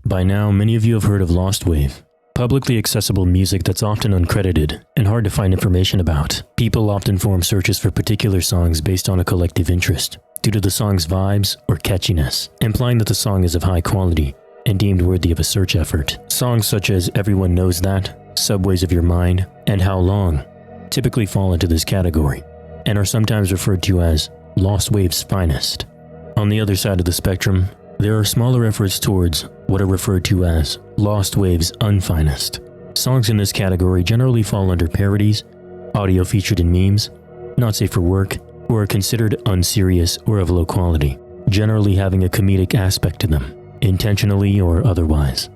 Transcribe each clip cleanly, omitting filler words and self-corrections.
By now, many of you have heard of Lost Wave, publicly accessible music that's often uncredited and hard to find information about. People often form searches for particular songs based on a collective interest, due to the song's vibes or catchiness, implying that the song is of high quality and deemed worthy of a search effort. Songs such as Everyone Knows That, Subways of Your Mind, and How Long typically fall into this category, and are sometimes referred to as Lost Wave's finest. On the other side of the spectrum, there are smaller efforts towards what are referred to as Lost Wave's unfinest. Songs in this category generally fall under parodies, audio featured in memes, not safe for work, or are considered unserious or of low quality, generally having a comedic aspect to them, intentionally or otherwise.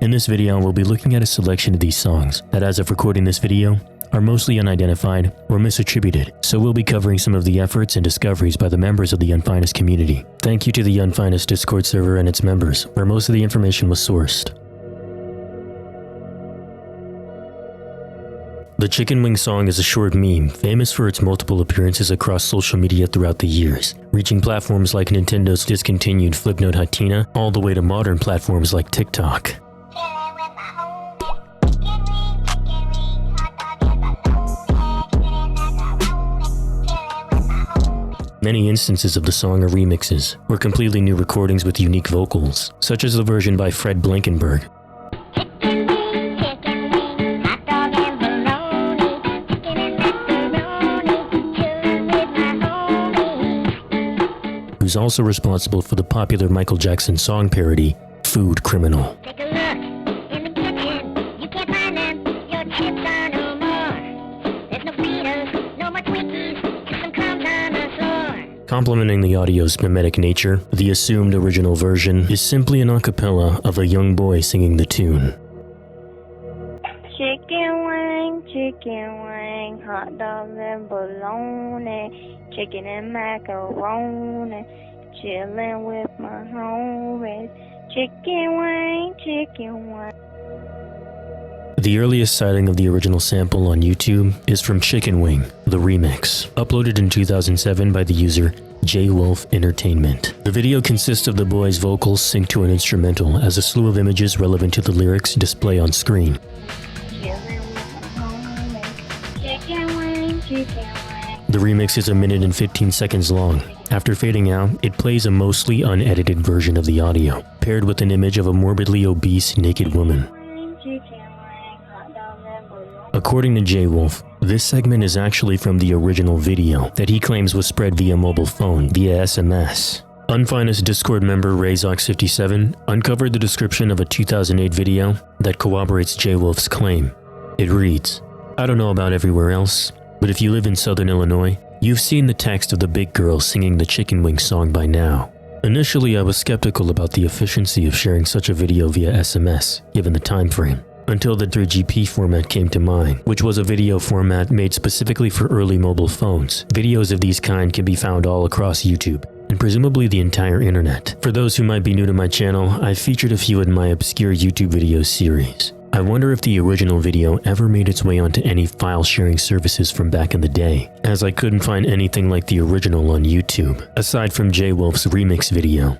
In this video, we'll be looking at a selection of these songs that, as of recording this video, are mostly unidentified or misattributed, so we'll be covering some of the efforts and discoveries by the members of the Unfinest community. Thank you to the Unfinest Discord server and its members, where most of the information was sourced. The Chicken Wing song is a short meme famous for its multiple appearances across social media throughout the years, reaching platforms like Nintendo's discontinued Flipnote Hatina all the way to modern platforms like TikTok. Many instances of the song are remixes, or completely new recordings with unique vocals, such as the version by Fred Blankenberg, who's also responsible for the popular Michael Jackson song parody, Food Criminal. Take a look in the kitchen. You can't find them. Your chips are no more. There's no Fritos, no more Twinkies, just some crumbs on the floor. Complementing the audio's mimetic nature, the assumed original version is simply an a cappella of a young boy singing the tune. Chicken wing, hot dogs and bologna, chicken and macaroni, chillin' with my homies. Chicken wing. The earliest sighting of the original sample on YouTube is from Chicken Wing, the remix, uploaded in 2007 by the user JWolf Entertainment. The video consists of the boy's vocals synced to an instrumental as a slew of images relevant to the lyrics display on screen. The remix is 1 minute and 15 seconds long. After fading out, it plays a mostly unedited version of the audio, paired with an image of a morbidly obese naked woman. According to JWolf, this segment is actually from the original video that he claims was spread via mobile phone via SMS. Unfinest Discord member Rayzox57 uncovered the description of a 2008 video that corroborates JWolf's claim. It reads, "I don't know about everywhere else, but if you live in Southern Illinois, you've seen the text of the big girl singing the Chicken Wing song by now. Initially, I was skeptical about the efficiency of sharing such a video via SMS, given the time frame, until the 3GP format came to mind, which was a video format made specifically for early mobile phones. Videos of these kind can be found all across YouTube, and presumably the entire internet. For those who might be new to my channel, I've featured a few in my obscure YouTube videos series. I wonder if the original video ever made its way onto any file sharing services from back in the day, as I couldn't find anything like the original on YouTube, aside from JWolf's remix video.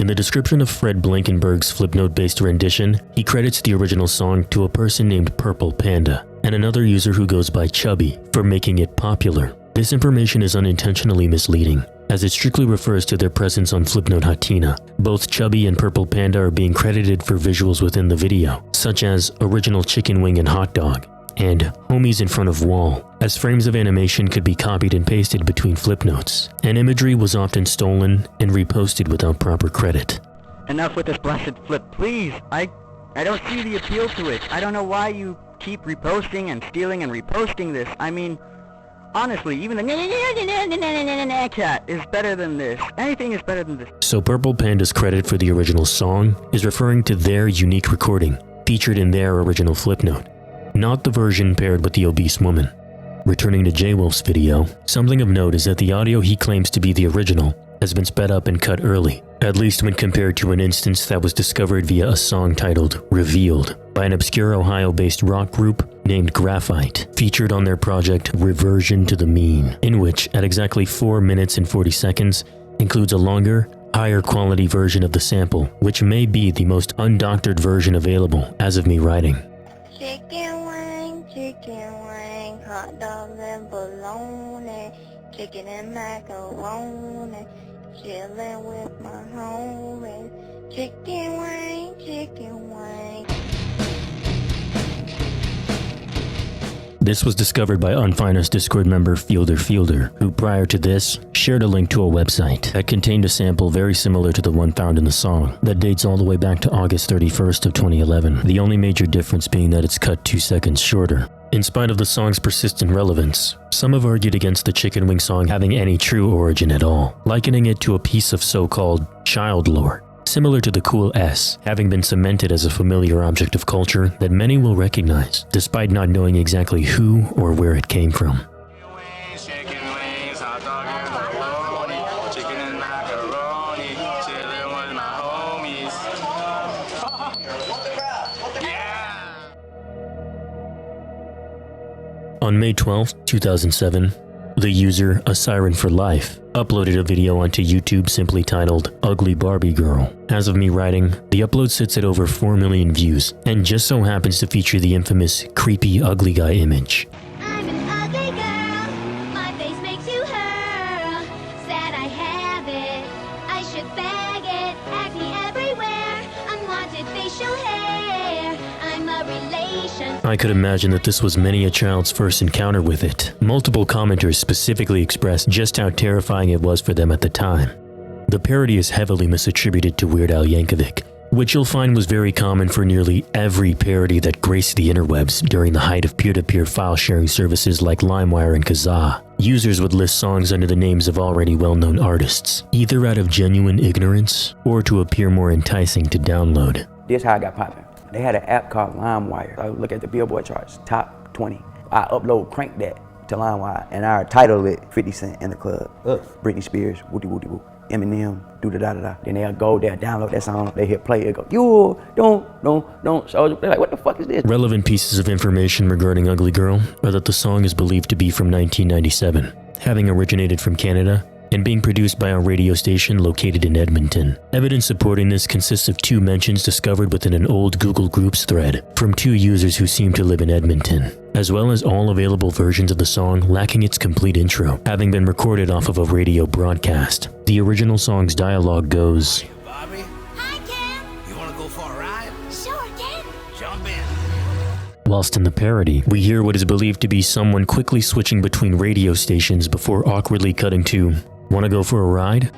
In the description of Fred Blankenberg's Flipnote-based rendition, he credits the original song to a person named Purple Panda, and another user who goes by Chubby, for making it popular. This information is unintentionally misleading, as it strictly refers to their presence on Flipnote Hatina. Both Chubby and Purple Panda are being credited for visuals within the video, such as Original Chicken Wing and Hot Dog, and Homies in Front of Wall, as frames of animation could be copied and pasted between Flipnotes, and imagery was often stolen and reposted without proper credit. Enough with this blessed flip, please. I don't see the appeal to it. I don't know why you keep reposting and stealing and reposting this. I mean, honestly, even the cat is better than this. Anything is better than this. So Purple Panda's credit for the original song is referring to their unique recording, featured in their original Flipnote, not the version paired with the obese woman. Returning to JWolf's video, something of note is that the audio he claims to be the original has been sped up and cut early, at least when compared to an instance that was discovered via a song titled Revealed by an obscure Ohio-based rock group named Graphite, featured on their project Reversion to the Mean, in which, at exactly 4 minutes and 40 seconds, includes a longer, higher quality version of the sample, which may be the most undoctored version available as of me writing. Chicken wing, hot dogs and bologna, chicken and macaroni, chillin' with my homies. Chicken wing. This was discovered by Unfinest Discord member Fielder, who prior to this shared a link to a website that contained a sample very similar to the one found in the song that dates all the way back to August 31st of 2011, the only major difference being that it's cut 2 seconds shorter. In spite of the song's persistent relevance, some have argued against the Chicken Wing song having any true origin at all, likening it to a piece of so-called child lore, similar to the Cool S, having been cemented as a familiar object of culture that many will recognize, despite not knowing exactly who or where it came from. Chicken wings, hot dog and bologna, chicken and macaroni, chillin' with my homies. Yeah! On May 12, 2007, the user A Siren for Life uploaded a video onto YouTube simply titled Ugly Barbie Girl. As of me writing, the upload sits at over 4 million views and just so happens to feature the infamous creepy ugly guy image. I'm an ugly girl. My face makes you hurl. Sad I have it. I should bag it. Acne everywhere. Unwanted facial hair. I'm a relation. I could imagine that this was many a child's first encounter with it. Multiple commenters specifically expressed just how terrifying it was for them at the time. The parody is heavily misattributed to Weird Al Yankovic, which you'll find was very common for nearly every parody that graced the interwebs during the height of peer-to-peer file-sharing services like LimeWire and Kazaa. Users would list songs under the names of already well-known artists, either out of genuine ignorance or to appear more enticing to download. This how I got popping. They had an app called LimeWire. I would look at the Billboard charts, top 20. I crank that to LimeWire, and I title it 50 Cent in the Club. Britney Spears, woody woody woo. Eminem, do da da da da. Then they'll go there, download that song, they hit play, it go, you don't. So they're like, what the fuck is this? Relevant pieces of information regarding Ugly Girl are that the song is believed to be from 1997, having originated from Canada and being produced by a radio station located in Edmonton. Evidence supporting this consists of 2 mentions discovered within an old Google Groups thread from 2 users who seem to live in Edmonton, as well as all available versions of the song lacking its complete intro, having been recorded off of a radio broadcast. The original song's dialogue goes, Bobby, Hi, Ken. you wanna go for a ride? Sure, Ken. Jump in. whilst in the parody, we hear what is believed to be someone quickly switching between radio stations before awkwardly cutting to, "Wanna go for a ride?"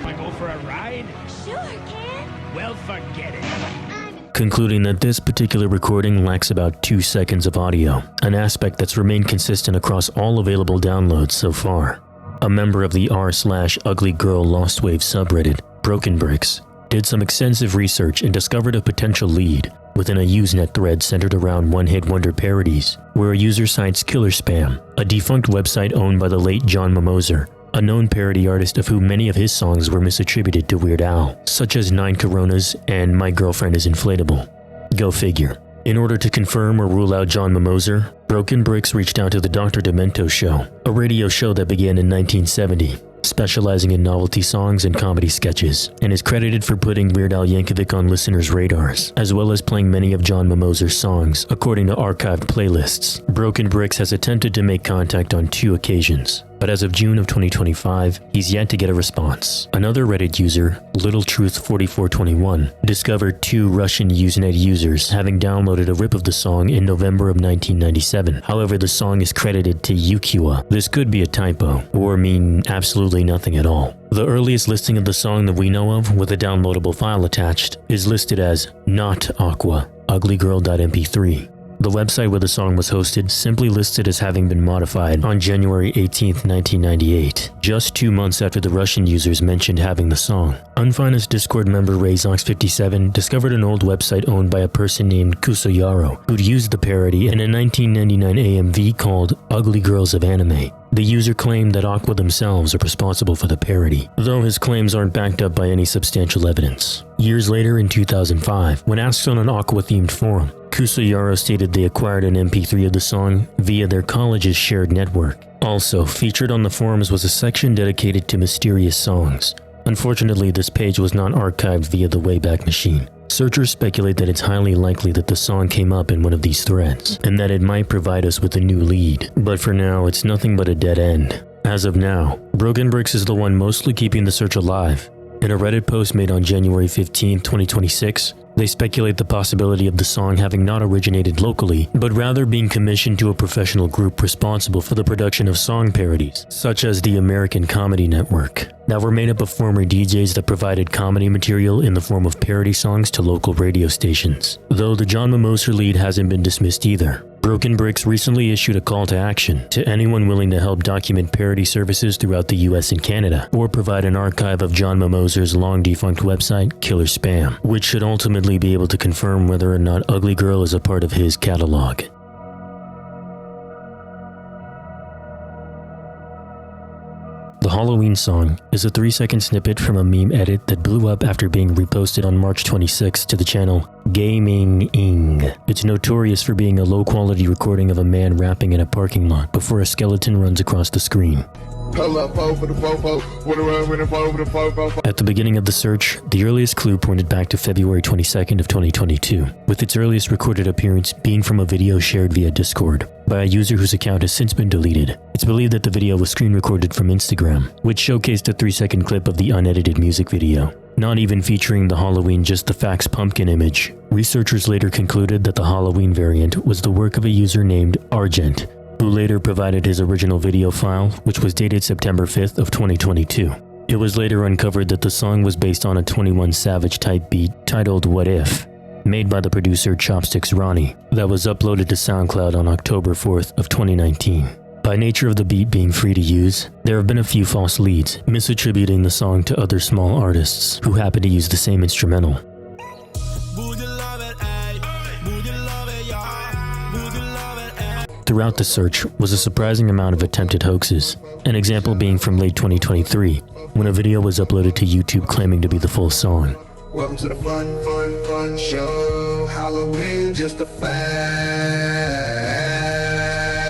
Wanna go for a ride? Sure, Ken. Well, forget it. Concluding that this particular recording lacks about 2 seconds of audio, an aspect that's remained consistent across all available downloads so far. A member of the r/uglygirl Lost Wave subreddit, Broken Bricks, did some extensive research and discovered a potential lead within a Usenet thread centered around one-hit wonder parodies, where a user cites Killer Spam, a defunct website owned by the late John Mimoser, a known parody artist of whom many of his songs were misattributed to Weird Al, such as 9 Coronas and My Girlfriend is Inflatable. Go figure. In order to confirm or rule out John Mimoser, Broken Bricks reached out to the Dr. Demento Show, a radio show that began in 1970, specializing in novelty songs and comedy sketches, and is credited for putting Weird Al Yankovic on listeners' radars, as well as playing many of John Mimoser's songs, according to archived playlists. Broken Bricks has attempted to make contact on 2 occasions, but as of June of 2025, he's yet to get a response. Another Reddit user, LittleTruth4421, discovered 2 Russian Usenet users having downloaded a rip of the song in November of 1997. However, the song is credited to Yukua. This could be a typo, or mean absolutely nothing at all. The earliest listing of the song that we know of with a downloadable file attached is listed as Not Aqua, uglygirl.mp3. The website where the song was hosted simply listed as having been modified on January 18, 1998, just 2 months after the Russian users mentioned having the song. Unfinest Discord member RayZox57 discovered an old website owned by a person named Kusoyaro, who'd used the parody in a 1999 AMV called Ugly Girls of Anime. The user claimed that Aqua themselves are responsible for the parody, though his claims aren't backed up by any substantial evidence. Years later, in 2005, when asked on an Aqua-themed forum, Kusoyaro stated they acquired an MP3 of the song via their college's shared network. Also, featured on the forums was a section dedicated to mysterious songs, Unfortunately, this page was not archived via the Wayback Machine. Searchers speculate that it's highly likely that the song came up in one of these threads, and that it might provide us with a new lead. But for now, it's nothing but a dead end. As of now, Broken Bricks is the one mostly keeping the search alive. In a Reddit post made on January 15, 2026, they speculate the possibility of the song having not originated locally, but rather being commissioned to a professional group responsible for the production of song parodies, such as the American Comedy Network, that were made up of former DJs that provided comedy material in the form of parody songs to local radio stations. Though the John Mimoser lead hasn't been dismissed either. Broken Bricks recently issued a call to action to anyone willing to help document parody services throughout the US and Canada, or provide an archive of John Mimoser's long-defunct website, Killer Spam, which should ultimately be able to confirm whether or not Ugly Girl is a part of his catalog. The Halloween song is a 3-second snippet from a meme edit that blew up after being reposted on March 26 to the channel Gaming Ing. It's notorious for being a low-quality recording of a man rapping in a parking lot before a skeleton runs across the screen. At the beginning of the search, the earliest clue pointed back to February 22nd of 2022, with its earliest recorded appearance being from a video shared via Discord by a user whose account has since been deleted. It's believed that the video was screen recorded from Instagram, which showcased a 3-second clip of the unedited music video, not even featuring the Halloween Just the Facts pumpkin image. Researchers later concluded that the Halloween variant was the work of a user named Argent, who later provided his original video file, which was dated September 5th of 2022. It was later uncovered that the song was based on a 21 Savage type beat titled What If, made by the producer Chopsticks Ronnie, that was uploaded to SoundCloud on October 4th of 2019. By nature of the beat being free to use, there have been a few false leads, misattributing the song to other small artists who happen to use the same instrumental. Throughout the search was a surprising amount of attempted hoaxes, an example being from late 2023, when a video was uploaded to YouTube claiming to be the full song. Welcome to the fun show. Halloween just a fact.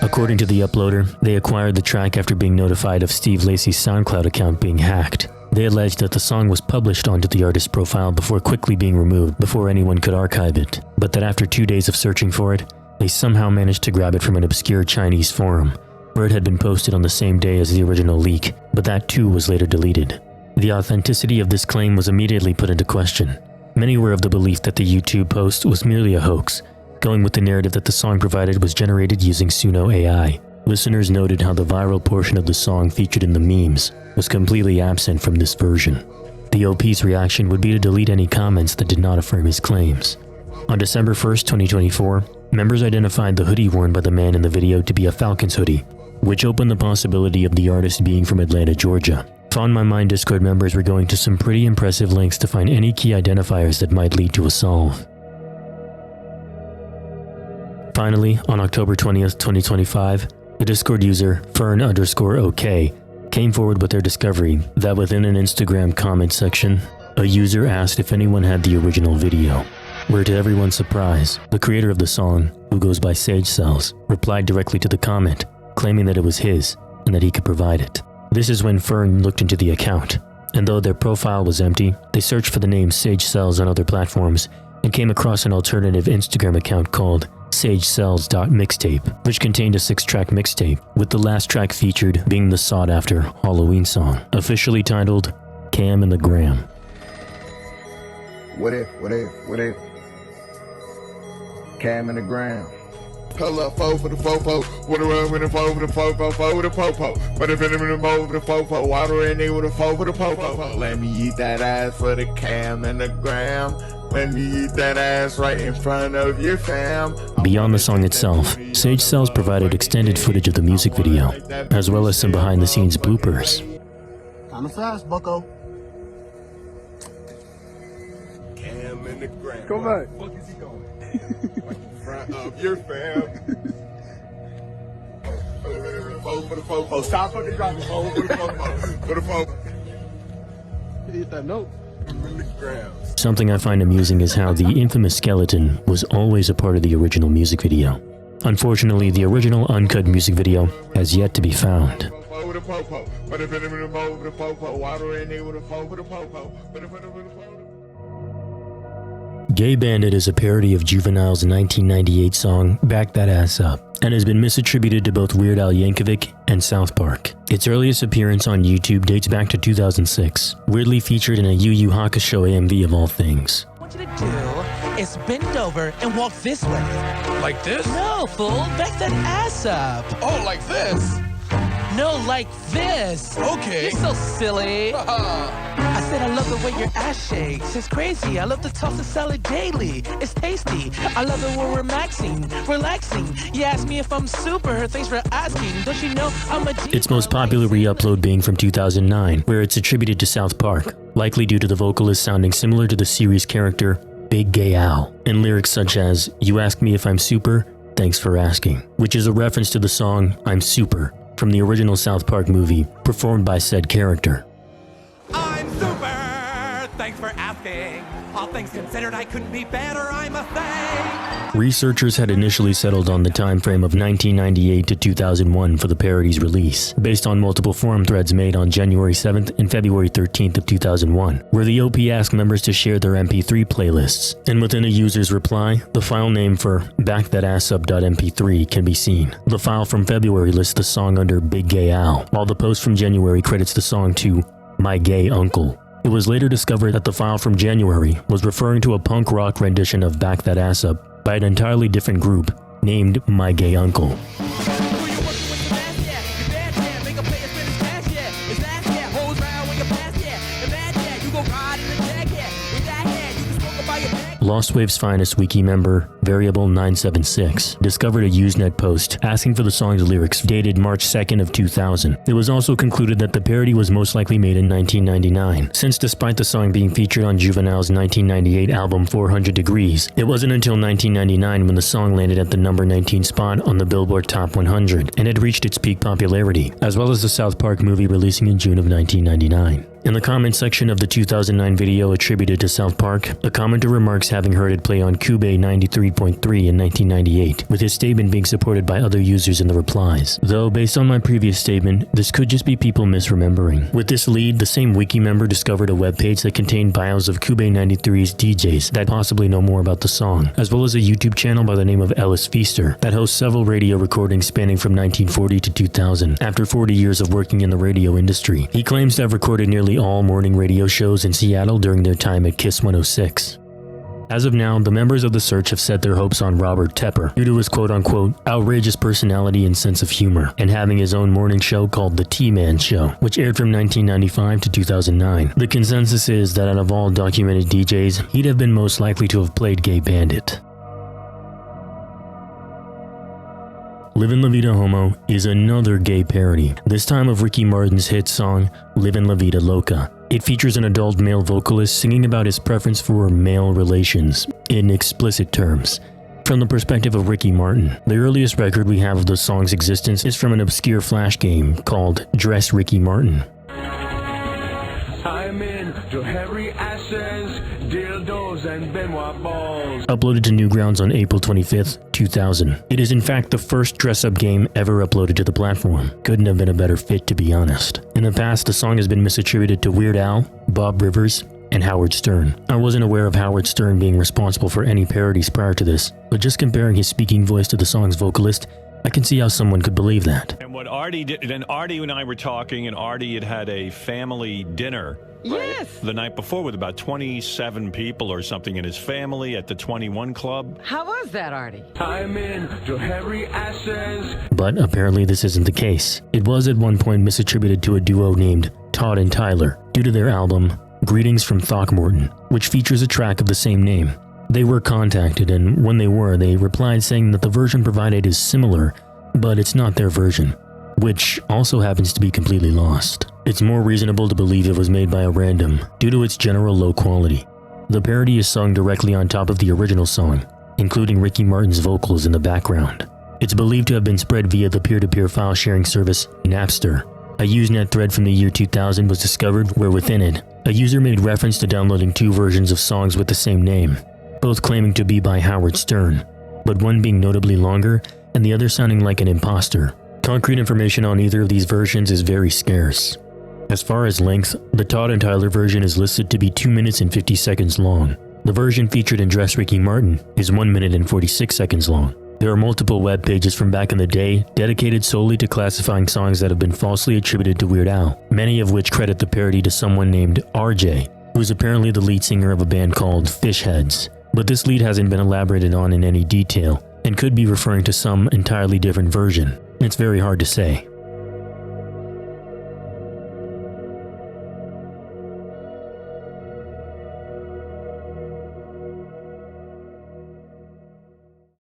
According to the uploader, they acquired the track after being notified of Steve Lacy's SoundCloud account being hacked. They alleged that the song was published onto the artist's profile before quickly being removed before anyone could archive it, but that after 2 days of searching for it, they somehow managed to grab it from an obscure Chinese forum, where it had been posted on the same day as the original leak, but that too was later deleted. The authenticity of this claim was immediately put into question. Many were of the belief that the YouTube post was merely a hoax, going with the narrative that the song provided was generated using Suno AI. Listeners noted how the viral portion of the song featured in the memes was completely absent from this version. The OP's reaction would be to delete any comments that did not affirm his claims. On December 1st, 2024, members identified the hoodie worn by the man in the video to be a Falcons hoodie, which opened the possibility of the artist being from Atlanta, Georgia. Found My Mind Discord members were going to some pretty impressive lengths to find any key identifiers that might lead to a solve. Finally, on October 20th, 2025, the Discord user Fern_OK came forward with their discovery that within an Instagram comment section, a user asked if anyone had the original video, where to everyone's surprise, the creator of the song, who goes by Sage Cells, replied directly to the comment, claiming that it was his and that he could provide it. This is when Fern looked into the account, and though their profile was empty, they searched for the name Sage Cells on other platforms and came across an alternative Instagram account called SageCells.mixtape, which contained a 6-track mixtape, with the last track featured being the sought-after Halloween song, officially titled Cam and the Gram. What if? Cam in the ground. Pull up, four for the fofo. Wanna run with the four for the fofo, four with the popo. But if in the mold with the fofo, water in there with a four for the popo. Let me eat that ass for the cam and the gram. Let me eat that ass right in front of your fam. Beyond the song itself, Sage Cells provided extended footage of the music video, as well as some behind-the-scenes bloopers. Kinda fast, bucko. Cam in the ground. Come back. Where the fuck is he going? Right in front of your fam. For the fofo. Stop fucking dropping. For the fofo. For the fofo. Hit that note. Something I find amusing is how the infamous skeleton was always a part of the original music video. Unfortunately, the original uncut music video has yet to be found. But if it in the mold with a fofo, water in there with a fo for the popo. But if it with a fo. Gay Bandit is a parody of Juvenile's 1998 song Back That Ass Up, and has been misattributed to both Weird Al Yankovic and South Park. Its earliest appearance on YouTube dates back to 2006, weirdly featured in a Yu Yu Hakusho AMV of all things. What you to do is bend over and walk this way. Like this? No, fool, back that ass up. Oh, like this? No, like this. Okay. You're so silly. I said I love the way your ass shakes. It's crazy. I love to toss the salad daily. It's tasty. I love it when we're relaxing. You ask me if I'm super. Thanks for asking. Don't you know I'm a G? Its most popular re-upload being from 2009, where it's attributed to South Park, likely due to the vocalist sounding similar to the series character Big Gay Al, and lyrics such as, "You ask me if I'm super? Thanks for asking," which is a reference to the song I'm Super from the original South Park movie, performed by said character. I'm super! Thanks for asking. All things considered, I couldn't be better, I'm a thing! Researchers had initially settled on the time frame of 1998 to 2001 for the parody's release, based on multiple forum threads made on January 7th and February 13th of 2001, where the OP asked members to share their MP3 playlists, and within a user's reply, the file name for backthatassup.mp3 can be seen. The file from February lists the song under Big Gay Al, while the post from January credits the song to My Gay Uncle. It was later discovered that the file from January was referring to a punk rock rendition of Back That Ass Up by an entirely different group named My Gay Uncle. Lost Wave's Finest wiki member, Variable976, discovered a Usenet post asking for the song's lyrics dated March 2nd of 2000. It was also concluded that the parody was most likely made in 1999, since despite the song being featured on Juvenile's 1998 album 400 Degrees, it wasn't until 1999 when the song landed at the number 19 spot on the Billboard Top 100 and had reached its peak popularity, as well as the South Park movie releasing in June of 1999. In the comment section of the 2009 video attributed to South Park, a commenter remarks having heard it play on Cube 93.3 in 1998, with his statement being supported by other users in the replies. Though, based on my previous statement, this could just be people misremembering. With this lead, the same wiki member discovered a webpage that contained bios of Cube 93's DJs that possibly know more about the song, as well as a YouTube channel by the name of Ellis Feaster that hosts several radio recordings spanning from 1940 to 2000. After 40 years of working in the radio industry, he claims to have recorded nearly all morning radio shows in Seattle during their time at Kiss 106. As of now, the members of the Search have set their hopes on Robert Tepper due to his quote-unquote outrageous personality and sense of humor, and having his own morning show called The T-Man Show, which aired from 1995 to 2009. The consensus is that out of all documented DJs, he'd have been most likely to have played Gay Bandit. Livin' La Vida Homo is another gay parody, this time of Ricky Martin's hit song, Livin' La Vida Loca. It features an adult male vocalist singing about his preference for male relations, in explicit terms. From the perspective of Ricky Martin, the earliest record we have of the song's existence is from an obscure flash game called Dress Ricky Martin. I'm into hairy asses, dildos and Benoit balls. Uploaded to Newgrounds on April 25th, 2000. It is in fact the first dress-up game ever uploaded to the platform. Couldn't have been a better fit, to be honest. In the past, the song has been misattributed to Weird Al, Bob Rivers, and Howard Stern. I wasn't aware of Howard Stern being responsible for any parodies prior to this, but just comparing his speaking voice to the song's vocalist, I can see how someone could believe that. And what Artie did, and Artie and I were talking, and Artie had a family dinner. Yes. The night before with about 27 people or something in his family at the 21 Club. How was that, Artie? I'm into hairy asses. But apparently this isn't the case. It was at one point misattributed to a duo named Todd and Tyler due to their album Greetings from Throckmorton, which features a track of the same name. They were contacted, and when they replied saying that the version provided is similar, but it's not their version, which also happens to be completely lost. It's more reasonable to believe it was made by a random, due to its general low quality. The parody is sung directly on top of the original song, including Ricky Martin's vocals in the background. It's believed to have been spread via the peer-to-peer file sharing service Napster. A Usenet thread from the year 2000 was discovered where within it, a user made reference to downloading two versions of songs with the same name, both claiming to be by Howard Stern, but one being notably longer and the other sounding like an imposter. Concrete information on either of these versions is very scarce. As far as length, the Todd and Tyler version is listed to be 2 minutes and 50 seconds long. The version featured in Dress Ricky Martin is 1 minute and 46 seconds long. There are multiple web pages from back in the day dedicated solely to classifying songs that have been falsely attributed to Weird Al, many of which credit the parody to someone named RJ, who is apparently the lead singer of a band called Fishheads. But this lead hasn't been elaborated on in any detail, and could be referring to some entirely different version. It's very hard to say.